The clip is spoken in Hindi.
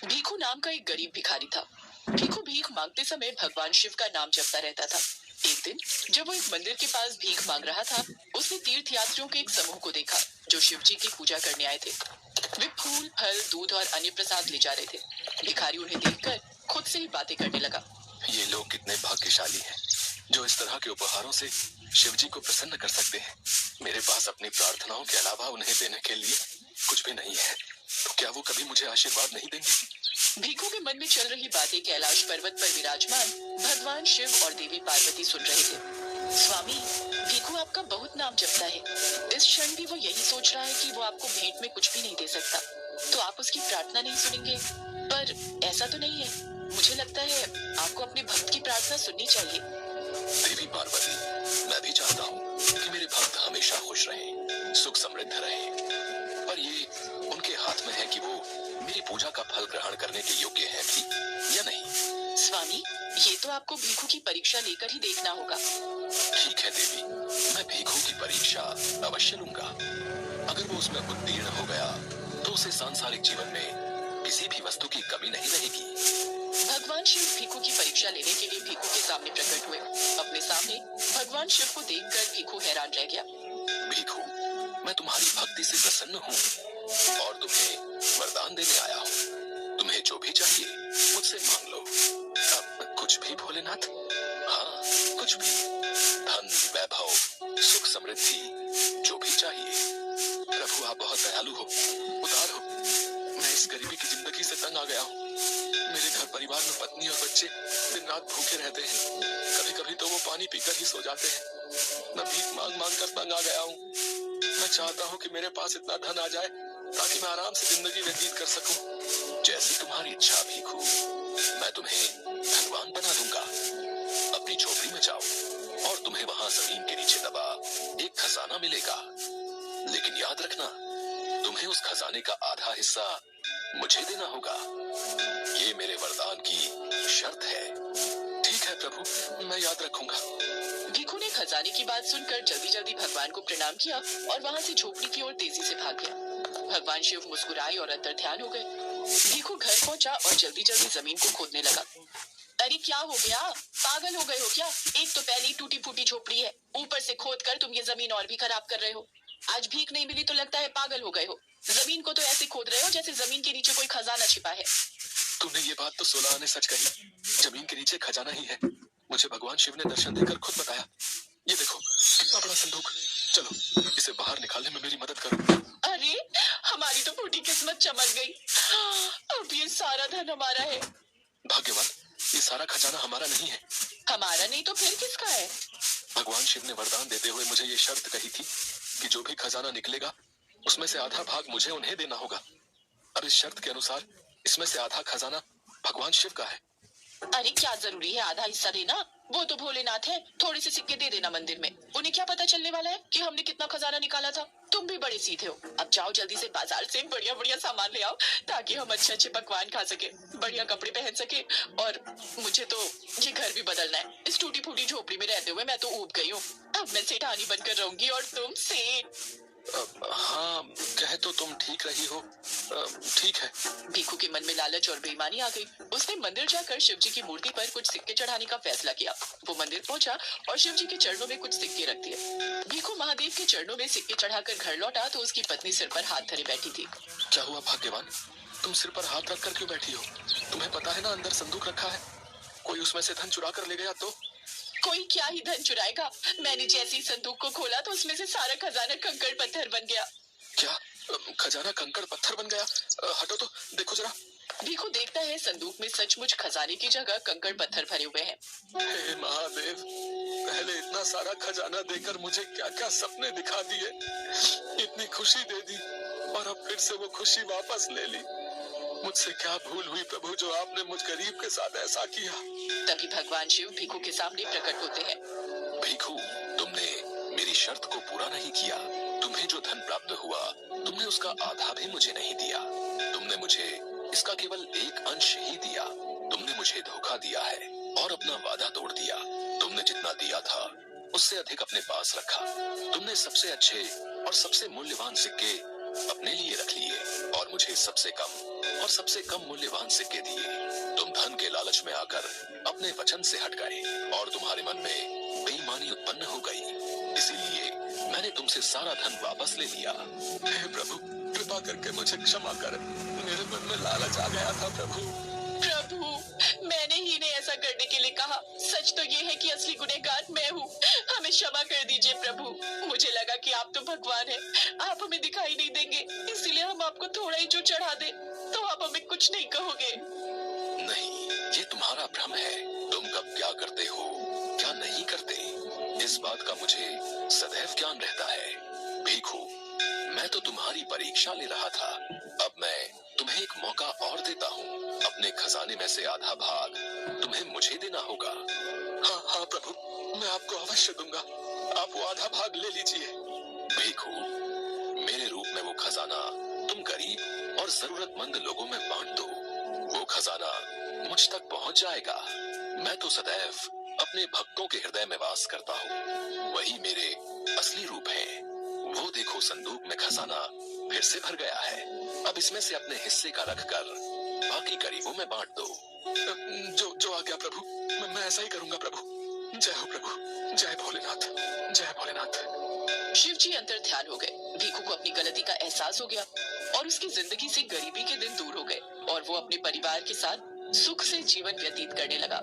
भीखू नाम का एक गरीब भिखारी था। भीखू भीख मांगते समय भगवान शिव का नाम जपता रहता था। एक दिन जब वो एक मंदिर के पास भीख मांग रहा था, उसने तीर्थ यात्रियों के एक समूह को देखा जो शिव जी की पूजा करने आए थे। वे फूल, फल, दूध और अन्य प्रसाद ले जा रहे थे। भिखारी उन्हें देखकर खुद से ही बातें करने लगा। ये लोग कितने भाग्यशाली हैं, जो इस तरह के उपहारों से शिव जी को प्रसन्न कर सकते हैं। मेरे पास अपनी प्रार्थनाओं के अलावा उन्हें देने के लिए कुछ भी नहीं है, तो क्या वो कभी मुझे आशीर्वाद नहीं देंगे? भीखू के मन में चल रही बातें कैलाश पर्वत पर विराजमान भगवान शिव और देवी पार्वती सुन रहे थे। स्वामी, भीखू आपका बहुत नाम जपता है। इस क्षण भी वो यही सोच रहा है कि वो आपको भेंट में कुछ भी नहीं दे सकता, तो आप उसकी प्रार्थना नहीं सुनेंगे। पर ऐसा तो नहीं है। मुझे लगता है आपको अपने भक्त की प्रार्थना सुननी चाहिए। देवी पार्वती, मैं भी चाहता हूँ कि मेरे भक्त हमेशा खुश रहें, सुख समृद्ध रहें, पर ये उनके हाथ में है कि वो मेरी पूजा का फल ग्रहण करने के योग्य है भी या नहीं। स्वामी, ये तो आपको भीखू की परीक्षा लेकर ही देखना होगा। ठीक है देवी, मैं भीखू की परीक्षा अवश्य लूंगा। अगर वो उसमें उत्तीर्ण हो गया तो उसे सांसारिक जीवन में किसी भी वस्तु की कमी नहीं रहेगी। भगवान शिव भीखू की परीक्षा लेने के लिए भीखू के सामने प्रकट हुए। अपने सामने भगवान शिव को देखकर भीखू हैरान रह गया। भीखू, मैं तुम्हारी भक्ति से प्रसन्न हूँ और तुम्हें वरदान देने आया हूँ। तुम्हें जो भी चाहिए मुझसे मांग लो। अब कुछ भी भोलेनाथ? हाँ, कुछ भी। धन, वैभव, सुख, समृद्धि, जो भी चाहिए। प्रभु, आप बहुत दयालु हो, उदार हो। मैं इस गरीबी की जिंदगी से तंग आ गया हूँ। मेरे घर परिवार में पत्नी और बच्चे दिन रात भूखे रहते हैं। कभी कभी तो वो पानी पीकर ही सो जाते हैं। मैं भीख मांग मांग कर तंग आ गया हूँ। मैं चाहता हूँ कि मेरे पास इतना धन आ जाए ताकि मैं आराम से जिंदगी व्यतीत कर सकूं। जैसी तुम्हारी इच्छा भीखू, मैं तुम्हें धनवान बना दूंगा। अपनी झोपड़ी में जाओ और तुम्हें वहां जमीन के नीचे दबा एक खजाना मिलेगा। लेकिन याद रखना, तुम्हें उस खजाने का आधा हिस्सा मुझे देना होगा। ये मेरे वरदान की शर्त है। ठीक है प्रभु, मैं याद रखूंगा। भीखू ने खजाने की बात सुनकर जल्दी जल्दी भगवान को प्रणाम किया और वहां से झोपड़ी की ओर तेजी से भाग गया। भगवान शिव मुस्कुराए और अंतर ध्यान हो गए। भीखू घर पहुंचा और जल्दी जल्दी जमीन को खोदने लगा। अरे क्या हो गया? पागल हो गए हो क्या? एक तो पहली टूटी फूटी झोपड़ी है, ऊपर से खोद कर तुम ये जमीन और भी खराब कर रहे हो। आज भीख नहीं मिली तो लगता है पागल हो गए हो। जमीन को तो ऐसे खोद रहे हो जैसे जमीन के नीचे कोई खजाना छिपा है। तुमने ये बात तो 16 आने सच कही। जमीन के नीचे खजाना ही है। मुझे भगवान शिव ने दर्शन देकर खुद बताया। ये देखो, कितना बड़ा संदूक। चलो, इसे बाहर निकालने में मेरी मदद करो। अरे, हमारी तो फूटी किस्मत चमक गई। अब ये सारा धन हमारा है। भाग्यवान, ये सारा खजाना हमारा नहीं है। हमारा नहीं तो फिर किसका है? भगवान शिव ने वरदान देते हुए मुझे ये शर्त कही थी कि जो भी खजाना निकलेगा उसमें से आधा भाग मुझे उन्हें देना होगा। अब इस शर्त के अनुसार इसमें से आधा खजाना भगवान शिव का है। अरे क्या जरूरी है आधा हिस्सा देना? वो तो भोलेनाथ है। थोड़े से सिक्के दे देना मंदिर में। उन्हें क्या पता चलने वाला है कि हमने कितना खजाना निकाला था। तुम भी बड़े सीधे हो। अब जाओ जल्दी से बाजार से बढ़िया बढ़िया सामान ले आओ ताकि हम अच्छे अच्छे पकवान खा सके, बढ़िया कपड़े पहन सके। और मुझे तो ये घर भी बदलना है। इस टूटी फूटी झोपड़ी में रहते हुए मैं तो ऊब गई हूँ। अब मैं सेठानी बनकर रहूंगी और तुम सेठ। हाँ, कहे तो तुम ठीक रही हो। ठीक है। भीखू के मन में लालच और बेईमानी आ गई। उसने मंदिर जाकर शिव जी की मूर्ति पर कुछ सिक्के चढ़ाने का फैसला किया। वो मंदिर पहुंचा और शिव जी के चरणों में कुछ सिक्के रख दिए। भीखू महादेव के चरणों में सिक्के चढ़ाकर घर लौटा तो उसकी पत्नी सिर पर हाथ धरे बैठी थी। क्या हुआ भाग्यवान? तुम सिर पर हाथ रखकर क्यों बैठी हो? तुम्हें पता है ना अंदर संदूक रखा है। कोई उसमें से धन चुरा कर ले गया तो? कोई क्या ही धन चुराएगा? मैंने जैसे ही संदूक को खोला तो उसमें से सारा खजाना कंकड़ पत्थर बन गया। क्या खजाना कंकड़ पत्थर बन गया? हटो तो देखो जरा। भीखू देखता है संदूक में सचमुच खजाने की जगह कंकड़ पत्थर भरे हुए हैं। हे महादेव, पहले इतना सारा खजाना देकर मुझे क्या क्या सपने दिखा दिए, इतनी खुशी दे दी और अब फिर से वो खुशी वापस ले ली। मुझसे क्या भूल हुई प्रभु जो आपने मुझ गरीब के साथ ऐसा किया? तभी भगवान शिव भीखू के सामने प्रकट होते हैं। भीखू, तुमने मेरी शर्त को पूरा नहीं किया। तुम्हें जो धन प्राप्त हुआ तुमने उसका आधा भी मुझे नहीं दिया। तुमने मुझे इसका केवल एक अंश ही दिया। तुमने मुझे धोखा दिया है और अपना वादा तोड़ दिया। तुमने जितना दिया था उससे अधिक अपने पास रखा। तुमने सबसे अच्छे और सबसे मूल्यवान सिक्के अपने लिए रख लिए और मुझे सबसे कम और सबसे कम मूल्यवान सिक्के दिए। तुम धन के लालच में आकर अपने वचन से हट गए और तुम्हारे मन में बेईमानी उत्पन्न हो गई। इसीलिए मैंने तुमसे सारा धन वापस ले लिया। हे प्रभु, कृपा करके मुझे क्षमा कर। मेरे मन में लालच आ गया था प्रभु। प्रभु, मैंने ही ने ऐसा करने के लिए कहा। सच तो ये है कि असली गुनहगार मैं हूँ। हमें क्षमा कर दीजिए प्रभु। मुझे लगा कि आप तो भगवान हैं, आप हमें दिखाई नहीं देंगे, इसीलिए हम आपको थोड़ा ही जो चढ़ा दे तो आप हमें कुछ नहीं कहोगे। नहीं, ये तुम्हारा भ्रम है। तुम कब क्या करते हो, क्या नहीं करते, इस बात का मुझे सदैव ज्ञान रहता है। भिखु, मैं तो तुम्हारी परीक्षा ले रहा था। अब मैं तुम्हें एक मौका और देता हूँ। अपने खजाने में से आधा भाग तुम्हें मुझे देना होगा। हाँ हाँ प्रभु, मैं आपको अवश्य दूंगा। आप वो आधा भाग ले लीजिए। भिखु, मेरे रूप में वो खजाना तुम गरीब और जरूरतमंद लोगों में बांट दो। वो खजाना मुझ तक पहुंच जाएगा। मैं तो सदैव अपने भक्तों के हृदय में वास करता हूँ। वही मेरे असली रूप है। वो देखो, संदूक में खजाना फिर से भर गया है। अब इसमें से अपने हिस्से का रखकर बाकी गरीबों में बांट दो। जो आज्ञा प्रभु, मैं ऐसा ही करूंगा प्रभु। जय हो प्रभु, जय भोलेनाथ, जय भोलेनाथ। शिव जी अंतर ध्यान हो गए। भिखु को अपनी गलती का एहसास हो गया और उसकी जिंदगी से गरीबी के दिन दूर हो गए और वो अपने परिवार के साथ सुख से जीवन व्यतीत करने लगा।